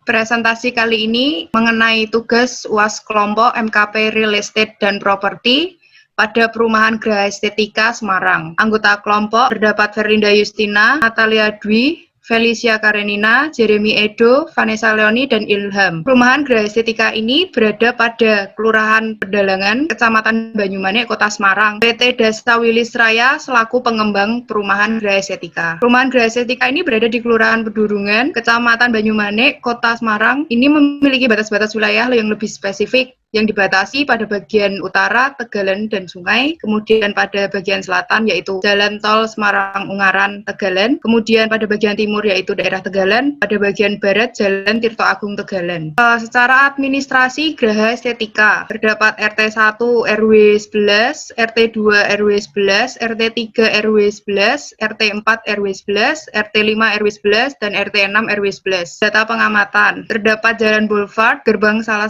Presentasi kali ini mengenai tugas UAS kelompok MKP Real Estate dan Properti pada Perumahan Graha Estetika Semarang. Anggota kelompok terdapat Ferinda Justina, Natalia Dwi, Felicia Karenina, Jeremy Edo, Vanessa Leoni, dan Ilham. Perumahan Graha Estetika ini berada pada Kelurahan Pedalangan, Kecamatan Banyumanik, Kota Semarang. PT Dasa Wilis Raya selaku pengembang Perumahan Graha Estetika. Perumahan Graha Estetika ini berada di Kelurahan Pedurungan, Kecamatan Banyumanik, Kota Semarang. Ini memiliki batas-batas wilayah yang lebih spesifik, yang dibatasi pada bagian utara, Tegalan, dan Sungai, kemudian pada bagian selatan yaitu Jalan Tol Semarang-Ungaran, Tegalan, kemudian pada bagian timur yaitu daerah Tegalan, pada bagian barat Jalan Tirto Agung Tegalan. Secara administrasi Graha Estetika terdapat RT 1 RW 11, RT 2 RW 11, RT 3 RW 11, RT 4 RW 11, RT 5 RW 11, dan RT 6 RW 11. Data pengamatan, terdapat Jalan Boulevard, gerbang salah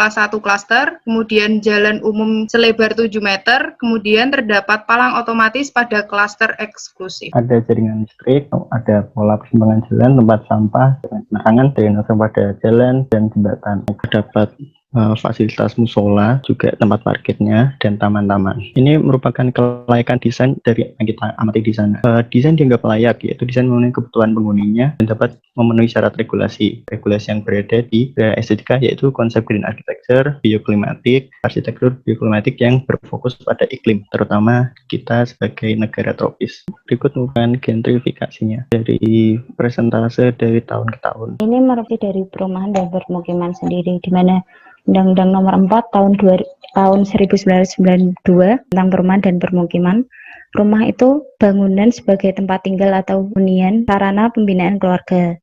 satu klaster, kemudian jalan umum selebar 7 meter, kemudian terdapat palang otomatis pada klaster eksklusif. Ada jaringan listrik, ada pola persimpangan jalan, tempat sampah, penerangan, drainase pada jalan, dan jembatan. Terdapat fasilitas musola, juga tempat parkirnya, dan taman-taman. Ini merupakan kelayakan desain dari yang kita amati di sana. Desain dianggap layak, yaitu desain memenuhi kebutuhan penghuninya dan dapat memenuhi syarat regulasi. Regulasi yang berada di estetika yaitu konsep green architecture, bioklimatik, arsitektur bioklimatik yang berfokus pada iklim, terutama kita sebagai negara tropis. Berikut merupakan gentrifikasinya dari presentase dari tahun ke tahun. Ini merupakan dari perumahan dan permukiman sendiri, di mana Undang-Undang Nomor 4 tahun 1992 tentang perumahan dan permukiman. Rumah itu bangunan sebagai tempat tinggal atau hunian, sarana pembinaan keluarga.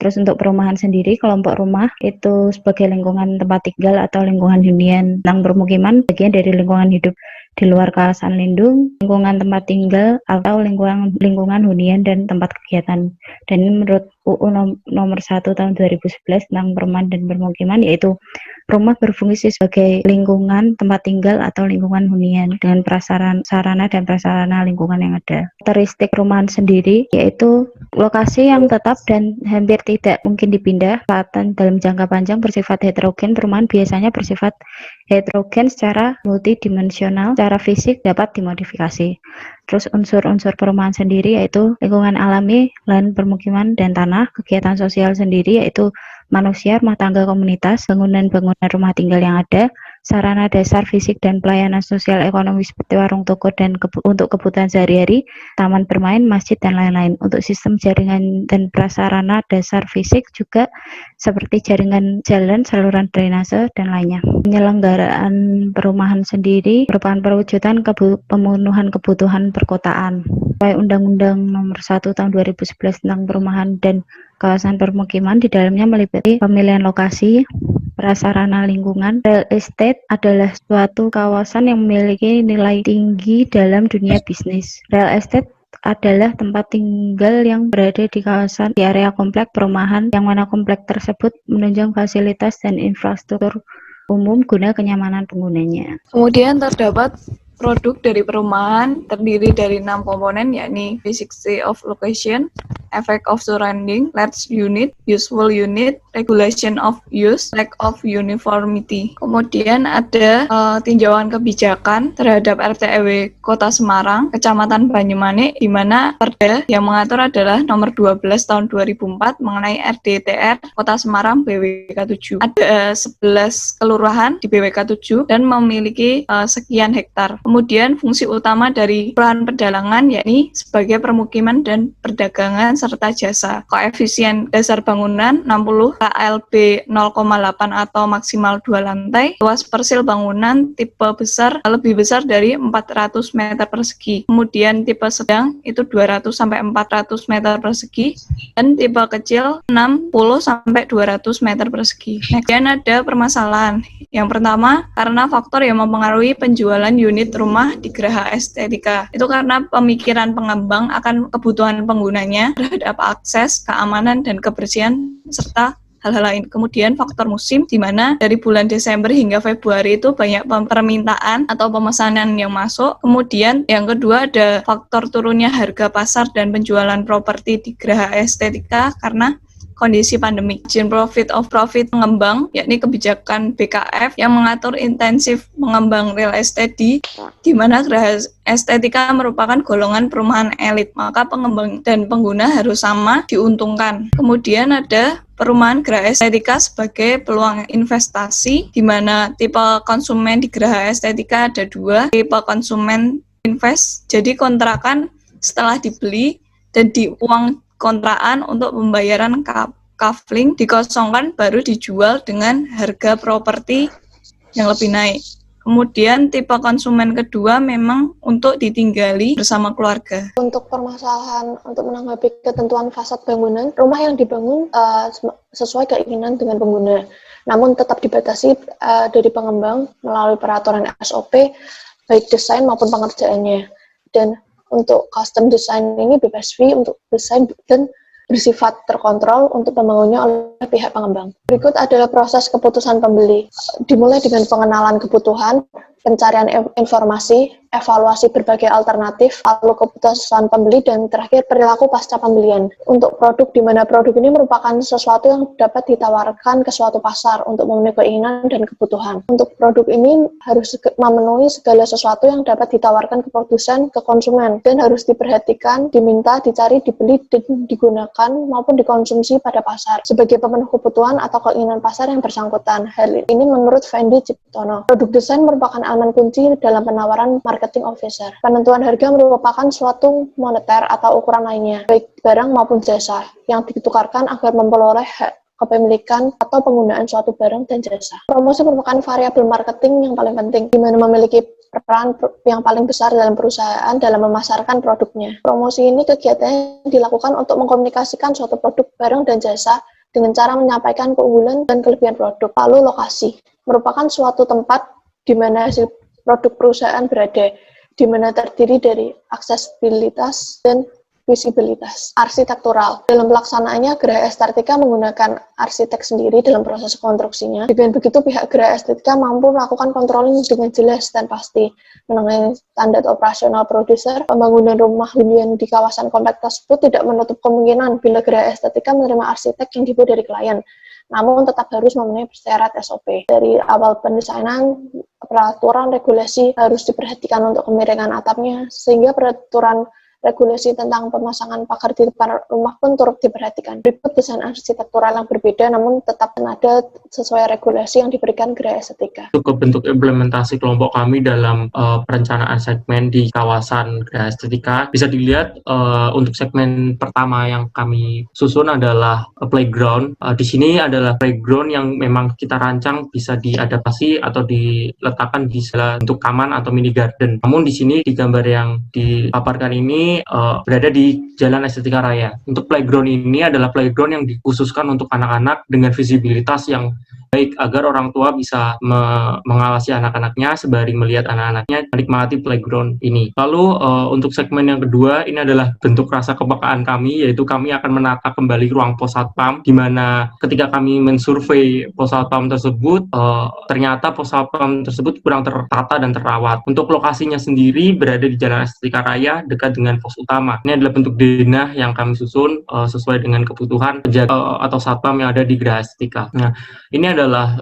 Terus untuk perumahan sendiri, kelompok rumah itu sebagai lingkungan tempat tinggal atau lingkungan hunian. Tentang permukiman, bagian dari lingkungan hidup di luar kawasan lindung, lingkungan tempat tinggal atau lingkungan hunian dan tempat kegiatan. Dan ini menurut UU Nomor 1 tahun 2011 tentang perumahan dan permukiman, yaitu rumah berfungsi sebagai lingkungan tempat tinggal atau lingkungan hunian dengan sarana dan prasarana lingkungan yang ada. Karakteristik perumahan sendiri yaitu lokasi yang tetap dan hampir tidak mungkin dipindah. Dalam jangka panjang bersifat heterogen. Perumahan biasanya bersifat heterogen secara multidimensional, secara fisik dapat dimodifikasi. Terus unsur-unsur perumahan sendiri yaitu lingkungan alami, lahan permukiman dan tanah, kegiatan sosial sendiri yaitu manusia, rumah tangga komunitas, bangunan-bangunan rumah tinggal yang ada, sarana dasar fisik dan pelayanan sosial ekonomi seperti warung, toko, dan untuk kebutuhan sehari-hari, taman bermain, masjid, dan lain-lain. Untuk sistem jaringan dan prasarana dasar fisik juga seperti jaringan jalan, saluran drainase, dan lainnya. Penyelenggaraan perumahan sendiri merupakan perwujudan pemenuhan kebutuhan perkotaan. Undang-Undang Nomor 1 tahun 2011 tentang perumahan dan kawasan permukiman di dalamnya meliputi pemilihan lokasi, prasarana lingkungan. Real estate adalah suatu kawasan yang memiliki nilai tinggi dalam dunia bisnis. Real estate adalah tempat tinggal yang berada di kawasan di area komplek perumahan, yang mana komplek tersebut menunjang fasilitas dan infrastruktur umum guna kenyamanan penggunanya. Kemudian terdapat produk dari perumahan terdiri dari 6 komponen, yakni physics of location, effect of surrounding, large unit, useful unit, regulation of use, lack of uniformity. Kemudian ada tinjauan kebijakan terhadap RT/RW Kota Semarang, Kecamatan Banyumanik, di mana Perda yang mengatur adalah Nomor 12 tahun 2004 mengenai RDTR Kota Semarang BWK 7. Ada 11 kelurahan di BWK 7 dan memiliki sekian hektar. Kemudian fungsi utama dari Kelurahan Pedalangan yakni sebagai permukiman dan perdagangan serta jasa. Koefisien dasar bangunan 60, KLB 0,8 atau maksimal 2 lantai. Luas persil bangunan tipe besar lebih besar dari 400 meter persegi. Kemudian tipe sedang itu 200 sampai 400 meter persegi dan tipe kecil 60 sampai 200 meter persegi. Kemudian ada permasalahan. Yang pertama, karena faktor yang mempengaruhi penjualan unit rumah di Graha Estetika. Itu karena pemikiran pengembang akan kebutuhan penggunanya terhadap akses, keamanan, dan kebersihan, serta hal-hal lain. Kemudian faktor musim, di mana dari bulan Desember hingga Februari itu banyak permintaan atau pemesanan yang masuk. Kemudian yang kedua ada faktor turunnya harga pasar dan penjualan properti di Graha Estetika karena kondisi pandemik. Izin profit pengembang, yakni kebijakan BKF yang mengatur intensif mengembang real estate di mana geraha estetika merupakan golongan perumahan elit, maka pengembang dan pengguna harus sama diuntungkan. Kemudian ada perumahan geraha estetika sebagai peluang investasi, di mana tipe konsumen di geraha estetika ada 2, tipe konsumen invest, jadi kontrakan setelah dibeli dan di uang kontrakan untuk pembayaran kafling dikosongkan baru dijual dengan harga properti yang lebih naik. Kemudian tipe konsumen kedua memang untuk ditinggali bersama keluarga. Untuk permasalahan untuk menanggapi ketentuan fasad bangunan, rumah yang dibangun sesuai keinginan dengan pengguna, namun tetap dibatasi dari pengembang melalui peraturan SOP, baik desain maupun pengerjaannya. Dan untuk custom design ini bebas fee untuk desain dan bersifat terkontrol untuk pembangunnya oleh pihak pengembang. Berikut adalah proses keputusan pembeli. Dimulai dengan pengenalan kebutuhan, pencarian informasi, evaluasi berbagai alternatif, lalu keputusan pembeli, dan terakhir perilaku pasca pembelian. Untuk produk, di mana produk ini merupakan sesuatu yang dapat ditawarkan ke suatu pasar untuk memenuhi keinginan dan kebutuhan. Untuk produk ini harus memenuhi segala sesuatu yang dapat ditawarkan ke produsen, ke konsumen, dan harus diperhatikan, diminta, dicari, dibeli, dan digunakan maupun dikonsumsi pada pasar sebagai pemenuh kebutuhan atau keinginan pasar yang bersangkutan. Hal ini menurut Fendi Ciptono. Produk desain merupakan elemen kunci dalam penawaran marketing officer. Penentuan harga merupakan suatu moneter atau ukuran lainnya, baik barang maupun jasa, yang ditukarkan agar memperoleh hak kepemilikan atau penggunaan suatu barang dan jasa. Promosi merupakan variabel marketing yang paling penting, di mana memiliki peran yang paling besar dalam perusahaan dalam memasarkan produknya. Promosi ini kegiatannya dilakukan untuk mengkomunikasikan suatu produk, barang, dan jasa dengan cara menyampaikan keunggulan dan kelebihan produk. Lalu lokasi merupakan suatu tempat di mana hasil produk perusahaan berada, di mana terdiri dari aksesibilitas dan visibilitas. Arsitektural. Dalam pelaksanaannya, geraha estetika menggunakan arsitek sendiri dalam proses konstruksinya. Dengan begitu, pihak geraha estetika mampu melakukan controlling dengan jelas dan pasti mengenai standar operasional produser. Pembangunan rumah hunian di kawasan kompleks tersebut tidak menutup kemungkinan bila geraha estetika menerima arsitek yang dibuat dari klien, namun tetap harus memenuhi syarat SOP. Dari awal pendesainan, peraturan regulasi harus diperhatikan untuk kemiringan atapnya, sehingga peraturan regulasi tentang pemasangan pagar di depan rumah pun turut diperhatikan. Berikut desain arsitektural yang berbeda namun tetap ada sesuai regulasi yang diberikan geraha estetika. Untuk bentuk implementasi kelompok kami dalam perencanaan segmen di kawasan geraha estetika, bisa dilihat untuk segmen pertama yang kami susun adalah playground. Di sini adalah playground yang memang kita rancang bisa diadaptasi atau diletakkan di segala bentuk taman atau mini garden. Namun di sini di gambar yang dipaparkan ini berada di Jalan Estetika Raya. Untuk playground ini adalah playground yang dikhususkan untuk anak-anak dengan visibilitas yang baik agar orang tua bisa mengawasi anak-anaknya sembari melihat anak-anaknya menikmati playground ini. Lalu untuk segmen yang kedua, ini adalah bentuk rasa kepekaan kami, yaitu kami akan menata kembali ruang pos satpam, di mana ketika kami mensurvei pos satpam tersebut, ternyata pos satpam tersebut kurang tertata dan terawat. Untuk lokasinya sendiri berada di Jalan Estetika Raya dekat dengan pos utama. Ini adalah bentuk denah yang kami susun sesuai dengan kebutuhan penjaga atau satpam yang ada di geraha estetika. Nah, ini adalah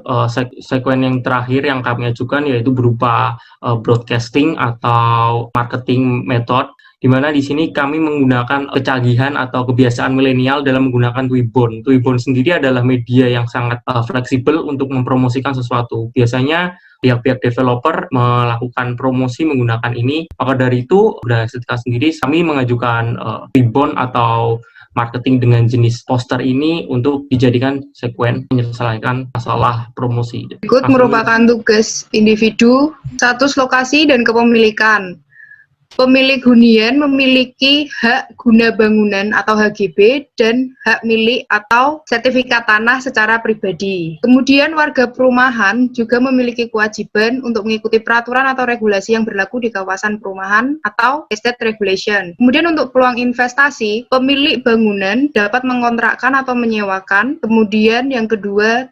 sekuen yang terakhir yang kami ajukan, yaitu berupa broadcasting atau marketing method, di mana di sini kami menggunakan kecanggihan atau kebiasaan milenial dalam menggunakan Twibbon. Twibbon sendiri adalah media yang sangat fleksibel untuk mempromosikan sesuatu. Biasanya pihak-pihak developer melakukan promosi menggunakan ini. Maka dari itu, geraha estetika sendiri kami mengajukan Twibbon atau marketing dengan jenis poster ini untuk dijadikan sekuen menyelesaikan masalah promosi. Berikut merupakan tugas individu, status lokasi, dan kepemilikan. Pemilik hunian memiliki hak guna bangunan atau HGB dan hak milik atau sertifikat tanah secara pribadi. Kemudian warga perumahan juga memiliki kewajiban untuk mengikuti peraturan atau regulasi yang berlaku di kawasan perumahan atau estate regulation. Kemudian untuk peluang investasi, pemilik bangunan dapat mengontrakkan atau menyewakan. Kemudian yang kedua,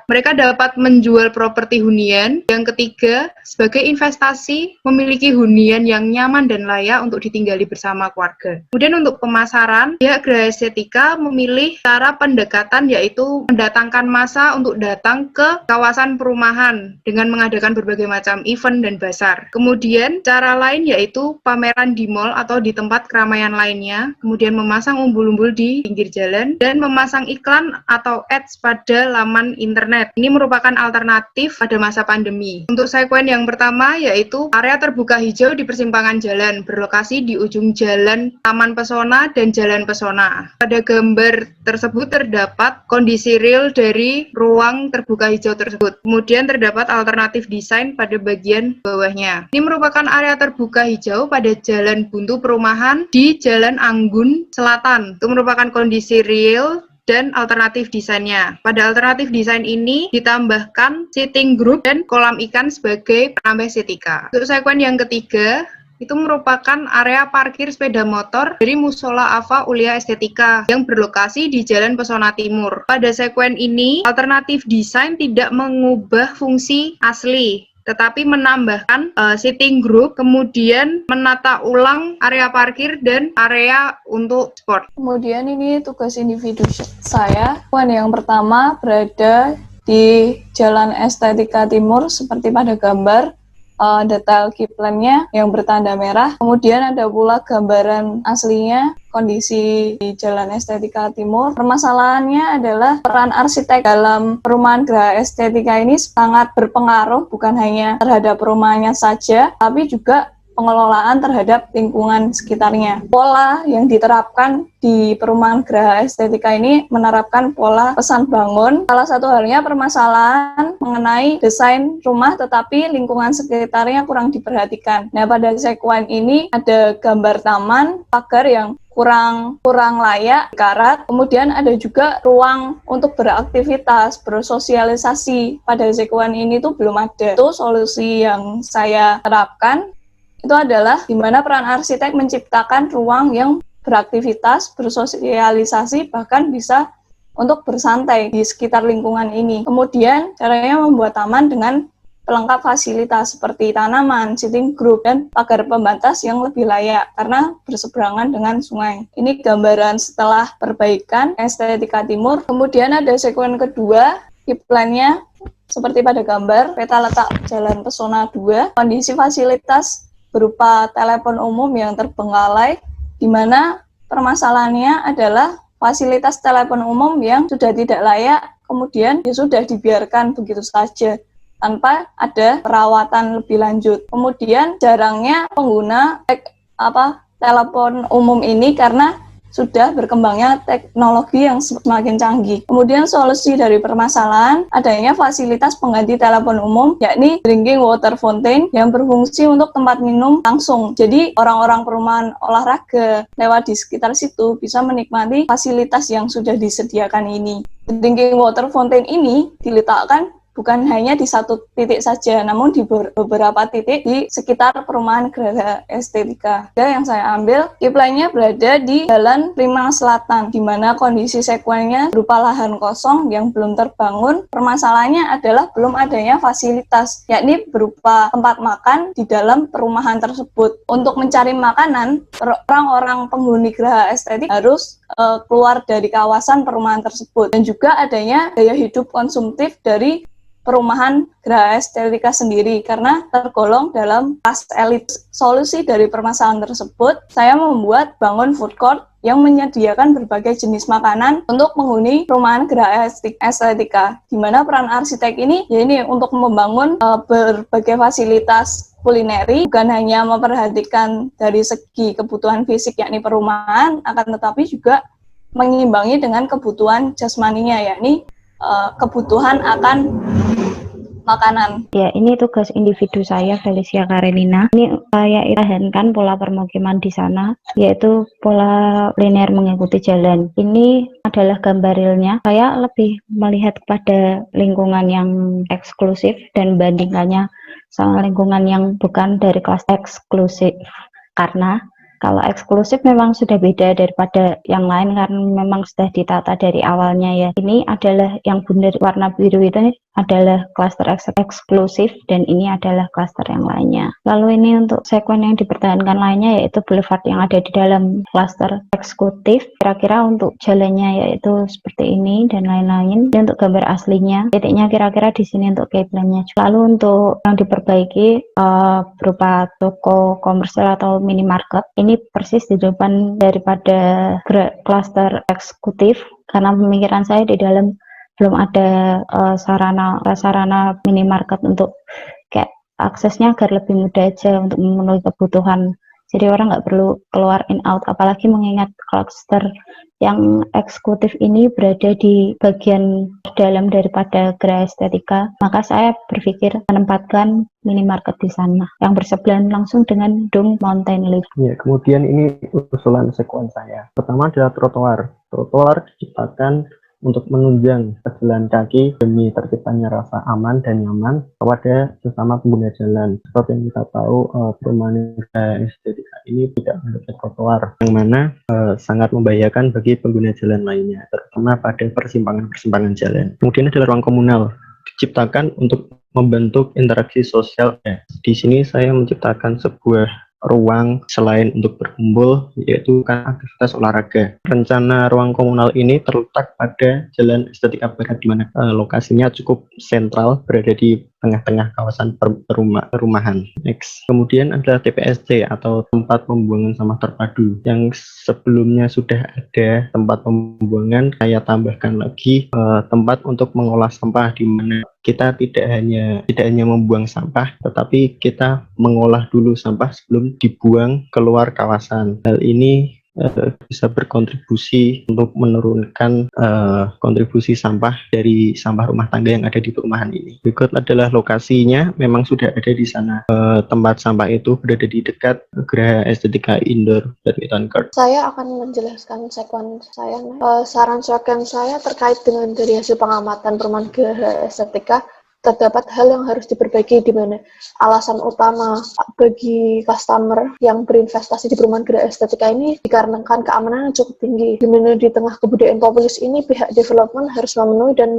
mereka dapat menjual properti hunian. Yang ketiga, sebagai investasi memiliki hunian yang nyaman nyaman dan layak untuk ditinggali bersama keluarga. Kemudian untuk pemasaran, pihak Graha Estetika memilih cara pendekatan yaitu mendatangkan massa untuk datang ke kawasan perumahan dengan mengadakan berbagai macam event dan bazar. Kemudian cara lain yaitu pameran di mall atau di tempat keramaian lainnya, kemudian memasang umbul-umbul di pinggir jalan dan memasang iklan atau ads pada laman internet. Ini merupakan alternatif pada masa pandemi. Untuk sekuen yang pertama yaitu area terbuka hijau di persimpangan jalan berlokasi di ujung jalan Taman Pesona dan Jalan Pesona. Pada gambar tersebut terdapat kondisi real dari ruang terbuka hijau tersebut. Kemudian terdapat alternatif desain pada bagian bawahnya. Ini merupakan area terbuka hijau pada jalan buntu perumahan di Jalan Anggun Selatan. Itu merupakan kondisi real dan alternatif desainnya. Pada alternatif desain ini ditambahkan sitting group dan kolam ikan sebagai penambah estetika. Untuk sekuen yang ketiga, itu merupakan area parkir sepeda motor dari Musola Ava Ulia Estetika yang berlokasi di Jalan Pesona Timur. Pada sekuen ini, alternatif desain tidak mengubah fungsi asli, tetapi menambahkan sitting group, kemudian menata ulang area parkir dan area untuk sport. Kemudian ini tugas individu saya. Yang pertama berada di Jalan Estetika Timur seperti pada gambar. Detail key plan-nya yang bertanda merah. Kemudian ada pula gambaran aslinya kondisi di Jalan Estetika Timur. Permasalahannya adalah peran arsitek dalam perumahan Graha Estetika ini sangat berpengaruh bukan hanya terhadap perumahannya saja, tapi juga pengelolaan terhadap lingkungan sekitarnya. Pola yang diterapkan di perumahan Graha Estetika ini menerapkan pola pesan bangun. Salah satu halnya permasalahan mengenai desain rumah tetapi lingkungan sekitarnya kurang diperhatikan. Nah, pada sekuen ini ada gambar taman, pagar yang kurang layak, karat. Kemudian ada juga ruang untuk beraktivitas, bersosialisasi. Pada sekuen ini tuh belum ada. Itu solusi yang saya terapkan. Itu adalah di mana peran arsitek menciptakan ruang yang beraktivitas, bersosialisasi, bahkan bisa untuk bersantai di sekitar lingkungan ini. Kemudian caranya membuat taman dengan pelengkap fasilitas seperti tanaman, sitting group, dan pagar pembatas yang lebih layak karena berseberangan dengan sungai. Ini gambaran setelah perbaikan Estetika Timur. Kemudian ada sekuen kedua, plan-nya seperti pada gambar, peta letak Jalan Pesona 2, kondisi fasilitas berupa telepon umum yang terbengkalai, di mana permasalahannya adalah fasilitas telepon umum yang sudah tidak layak, kemudian ya sudah dibiarkan begitu saja tanpa ada perawatan lebih lanjut. Kemudian jarangnya pengguna telepon umum ini karena sudah berkembangnya teknologi yang semakin canggih. Kemudian solusi dari permasalahan adanya fasilitas pengganti telepon umum, yakni drinking water fountain yang berfungsi untuk tempat minum langsung. Jadi orang-orang perumahan olahraga lewat di sekitar situ bisa menikmati fasilitas yang sudah disediakan ini. Drinking water fountain ini diletakkan bukan hanya di satu titik saja, namun di beberapa titik di sekitar perumahan Graha Estetika. Yang saya ambil, key-plan-nya berada di Jalan Prima Selatan, di mana kondisi sekuennya berupa lahan kosong yang belum terbangun. Permasalahannya adalah belum adanya fasilitas, yakni berupa tempat makan di dalam perumahan tersebut. Untuk mencari makanan, orang-orang penghuni Graha Estetika harus keluar dari kawasan perumahan tersebut. Dan juga adanya gaya hidup konsumtif dari perumahan Graha Estetika sendiri karena tergolong dalam kelas elit. Solusi dari permasalahan tersebut, saya membuat bangun food court yang menyediakan berbagai jenis makanan untuk penghuni perumahan Graha Estetika, di mana peran arsitek ini untuk membangun berbagai fasilitas kulineri, bukan hanya memperhatikan dari segi kebutuhan fisik yakni perumahan, akan tetapi juga mengimbangi dengan kebutuhan jasmaninya yakni kebutuhan akan makanan. Ya, ini tugas individu saya, Felicia Karenina. Ini saya irahankan pola permukiman di sana, yaitu pola linear mengikuti jalan. Ini adalah gambar realnya. Saya lebih melihat kepada lingkungan yang eksklusif dan bandingkannya sama lingkungan yang bukan dari kelas eksklusif. Karena kalau eksklusif memang sudah beda daripada yang lain karena memang sudah ditata dari awalnya ya. Ini adalah yang benar warna biru itu adalah klaster eksklusif dan ini adalah klaster yang lainnya. Lalu ini untuk sekuen yang dipertahankan lainnya yaitu boulevard yang ada di dalam klaster eksekutif. Kira-kira untuk jalannya yaitu seperti ini dan lain-lain. Dan untuk gambar aslinya, titiknya kira-kira di sini untuk keyline-nya. Lalu untuk yang diperbaiki berupa toko komersial atau minimarket, ini persis di depan daripada klaster eksekutif karena pemikiran saya di dalam belum ada sarana minimarket untuk kayak aksesnya agar lebih mudah aja untuk memenuhi kebutuhan. Jadi orang nggak perlu keluar in out, apalagi mengingat cluster yang eksekutif ini berada di bagian dalam daripada Geraha Estetika. Maka saya berpikir menempatkan minimarket di sana yang bersebelahan langsung dengan Dung Mountain Lift. Ya, kemudian ini usulan sekuen saya. Pertama adalah trotoar. Trotoar diciptakan untuk menunjang pejalan kaki demi terciptanya rasa aman dan nyaman kepada sesama pengguna jalan. Seperti yang kita tahu, perumahan estetika ini tidak memiliki trotoar, yang mana sangat membahayakan bagi pengguna jalan lainnya, terutama pada persimpangan-persimpangan jalan. Kemudian adalah ruang komunal, diciptakan untuk membentuk interaksi sosial. Di sini saya menciptakan sebuah ruang selain untuk berkumpul, yaitu aktivitas olahraga. Rencana ruang komunal ini terletak pada Jalan Estetika Barat, di mana lokasinya cukup sentral, berada di tengah-tengah kawasan perumahan. Next. Kemudian adalah TPSC atau tempat pembuangan sampah terpadu, yang sebelumnya sudah ada tempat pembuangan. Saya tambahkan lagi tempat untuk mengolah sampah, di mana kita tidak hanya membuang sampah, tetapi kita mengolah dulu sampah sebelum dibuang keluar kawasan. Hal ini bisa berkontribusi untuk menurunkan kontribusi sampah dari sampah rumah tangga yang ada di perumahan ini. Berikut adalah lokasinya, memang sudah ada di sana. Tempat sampah itu berada di dekat Geraha Estetika Indoor Badminton Court. Saya akan menjelaskan sekuen saya. Saran sekuen saya terkait dengan dari hasil pengamatan perumahan Geraha Estetika, terdapat hal yang harus diperbaiki, di mana alasan utama bagi customer yang berinvestasi di perumahan Geraha Estetika ini dikarenakan keamanan yang cukup tinggi, di mana di tengah kebudayaan populis ini pihak development harus memenuhi dan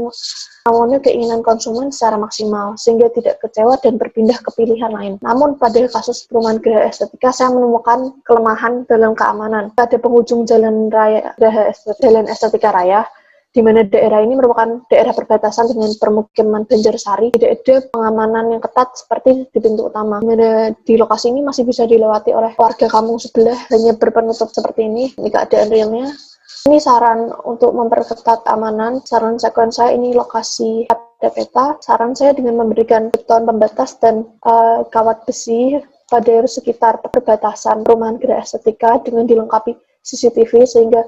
memenuhi keinginan konsumen secara maksimal sehingga tidak kecewa dan berpindah ke pilihan lain. Namun pada kasus perumahan Geraha Estetika saya menemukan kelemahan dalam keamanan. Pada penghujung jalan raya Jalan Estetika Raya, di mana daerah ini merupakan daerah perbatasan dengan permukiman Banjarsari, tidak ada pengamanan yang ketat seperti di pintu utama. Di lokasi ini masih bisa dilewati oleh warga kampung sebelah, hanya berpenutup seperti ini di keadaan realnya. Ini saran untuk memperketat amanan. Saran sekuen saya ini lokasi ada peta. Saran saya dengan memberikan beton pembatas dan kawat besi pada sekitar perbatasan perumahan Geraha Estetika dengan dilengkapi CCTV, sehingga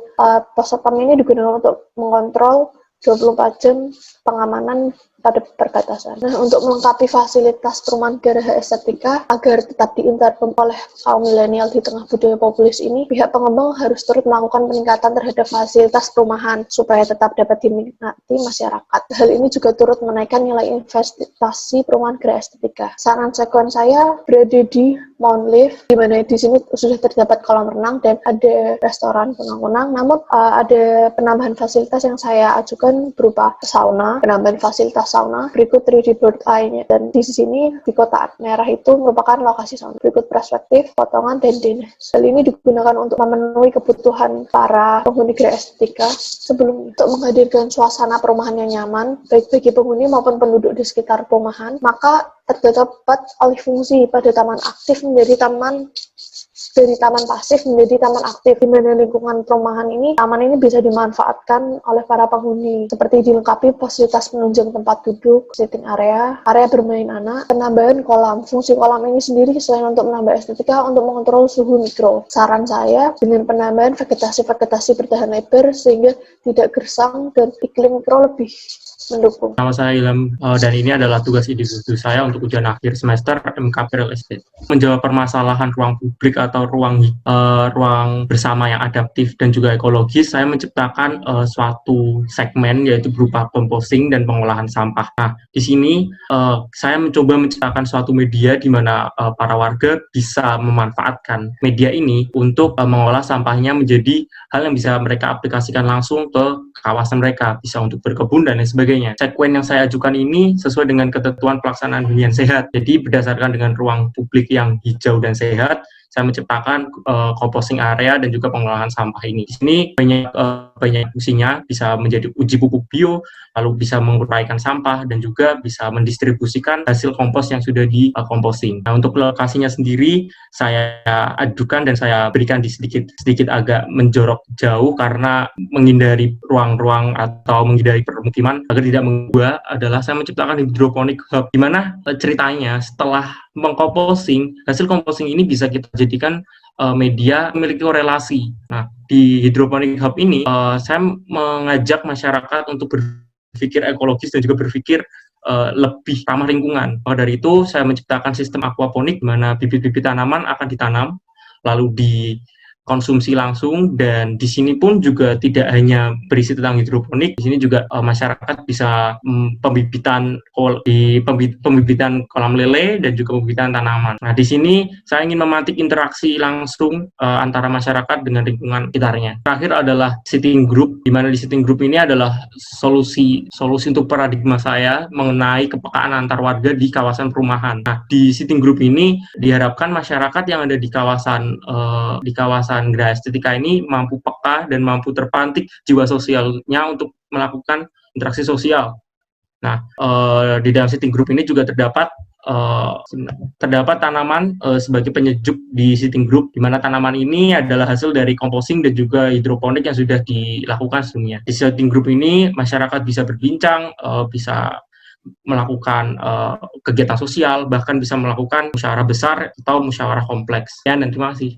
pos satpam ini digunakan untuk mengontrol 24 jam pengamanan pada perbatasan. Nah, untuk melengkapi fasilitas perumahan Geraha Estetika agar tetap diinterpret oleh kaum milenial di tengah budaya populis ini, pihak pengembang harus turut melakukan peningkatan terhadap fasilitas perumahan supaya tetap dapat dinikmati masyarakat. Hal ini juga turut menaikkan nilai investasi perumahan Geraha Estetika. Saran sekuen saya berada di Mount Lift, di mana di sini sudah terdapat kolam renang dan ada restoran kunang-kunang. Namun ada penambahan fasilitas yang saya ajukan berupa sauna, penambahan fasilitas sauna, berikut 3D bird eye-nya, dan di sini di kotak merah itu merupakan lokasi sauna. Berikut perspektif, potongan, dan dinas. Hal ini digunakan untuk memenuhi kebutuhan para penghuni Geraha Estetika sebelumnya. Untuk menghadirkan suasana perumahan yang nyaman, baik bagi penghuni maupun penduduk di sekitar perumahan, maka terdapat alih fungsi pada taman aktif menjadi taman, dari taman pasif menjadi taman aktif, di mana lingkungan perumahan ini, taman ini bisa dimanfaatkan oleh para penghuni, seperti dilengkapi fasilitas penunjang tempat duduk, sitting area, area bermain anak, penambahan kolam. Fungsi kolam ini sendiri selain untuk menambah estetika, untuk mengontrol suhu mikro. Saran saya dengan penambahan vegetasi bertahan lebar sehingga tidak gersang dan iklim mikro lebih mendukung. Nama saya Ilham, dan ini adalah tugas individu saya untuk ujian akhir semester MKP Real Estate. Menjawab permasalahan ruang publik atau ruang bersama yang adaptif dan juga ekologis, saya menciptakan suatu segmen, yaitu berupa composting dan pengolahan sampah. Nah, di sini saya mencoba menciptakan suatu media di mana para warga bisa memanfaatkan media ini untuk mengolah sampahnya menjadi hal yang bisa mereka aplikasikan langsung ke kawasan mereka, bisa untuk berkebun dan lain sebagainya. Sekuen yang saya ajukan ini sesuai dengan ketentuan pelaksanaan hunian sehat. Jadi berdasarkan dengan ruang publik yang hijau dan sehat, saya menciptakan composting area dan juga pengolahan sampah ini. Di sini banyak fungsinya, bisa menjadi uji pupuk bio, lalu bisa menguraikan sampah dan juga bisa mendistribusikan hasil kompos yang sudah di composting. Nah, untuk lokasinya sendiri saya ajukan dan saya berikan di sedikit agak menjorok jauh karena menghindari ruang-ruang atau menghindari permukiman agar tidak mengganggu. Adalah saya menciptakan hidroponik hub, di mana ceritanya setelah mengkomposting, hasil composting ini bisa kita jadikan media memiliki korelasi. Nah, di hidroponik hub ini saya mengajak masyarakat untuk berpikir ekologis dan juga berpikir lebih ramah lingkungan. Dari itu saya menciptakan sistem aquaponik di mana bibit-bibit tanaman akan ditanam lalu dikonsumsi langsung, dan di sini pun juga tidak hanya berisi tentang hidroponik, di sini juga masyarakat bisa pembibitan kolam lele dan juga pembibitan tanaman. Nah, di sini saya ingin memantik interaksi langsung antara masyarakat dengan lingkungan sekitarnya. Terakhir adalah sitting group, di mana di sitting group ini adalah solusi untuk paradigma saya mengenai kepekaan antar warga di kawasan perumahan. Nah, di sitting group ini diharapkan masyarakat yang ada di kawasan Geraha Estetika ini mampu peka dan mampu terpantik jiwa sosialnya untuk melakukan interaksi sosial. Nah, di dalam sitting group ini juga terdapat tanaman sebagai penyejuk di sitting group, di mana tanaman ini adalah hasil dari composting dan juga hidroponik yang sudah dilakukan sebelumnya. Di sitting group ini masyarakat bisa berbincang, bisa melakukan kegiatan sosial, bahkan bisa melakukan musyawarah besar atau musyawarah kompleks. Dan terima kasih.